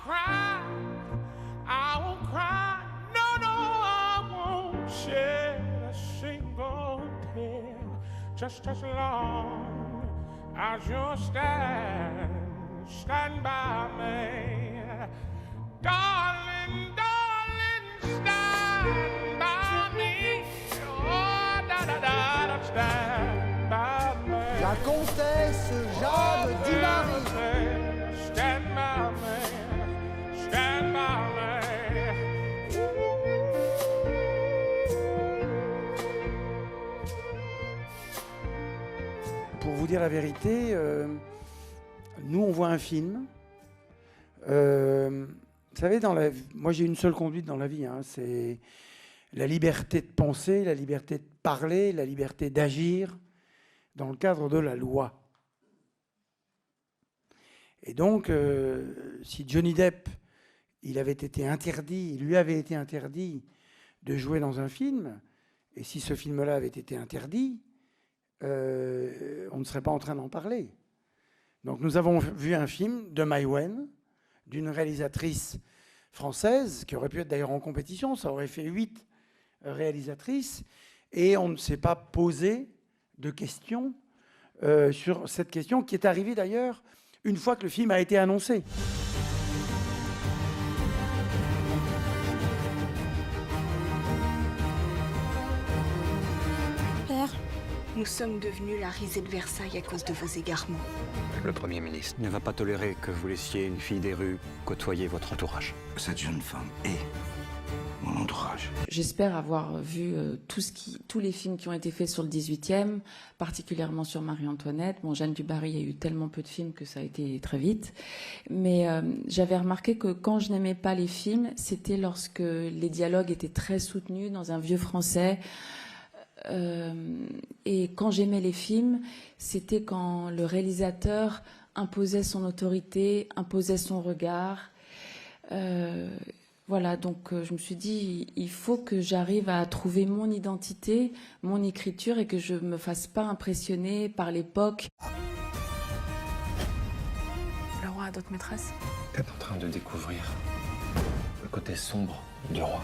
cry, I won't cry, no, no, I won't shed a single tear, just as long as you stand by me, darling, darling, stand by me, oh, da da da da, stand by me. La comtesse Jeanne du Marais. Stand by me, stand by me. Pour vous dire la vérité, nous on voit un film. Vous savez, moi j'ai une seule conduite dans la vie, hein, c'est la liberté de penser, la liberté de parler, la liberté d'agir dans le cadre de la loi. Et donc, si Johnny Depp, il lui avait été interdit de jouer dans un film, et si ce film-là avait été interdit, on ne serait pas en train d'en parler. Donc nous avons vu un film de Mai Wen, d'une réalisatrice française, qui aurait pu être d'ailleurs en compétition, ça aurait fait 8 réalisatrices, et on ne s'est pas posé de questions sur cette question, qui est arrivée d'ailleurs une fois que le film a été annoncé. Père, nous sommes devenus la risée de Versailles à cause de vos égarements. Le Premier ministre ne va pas tolérer que vous laissiez une fille des rues côtoyer votre entourage. Cette jeune femme est mon entourage. J'espère avoir vu tous les films qui ont été faits sur le 18e, particulièrement sur Marie-Antoinette. Bon, Jeanne du Barry, il y a eu tellement peu de films que ça a été très vite. Mais j'avais remarqué que quand je n'aimais pas les films, c'était lorsque les dialogues étaient très soutenus dans un vieux français. Et quand j'aimais les films, c'était quand le réalisateur imposait son autorité, imposait son regard. Voilà, donc je me suis dit, il faut que j'arrive à trouver mon identité, mon écriture, et que je me fasse pas impressionner par l'époque. Le roi a d'autres maîtresses. T'es en train de découvrir le côté sombre du roi.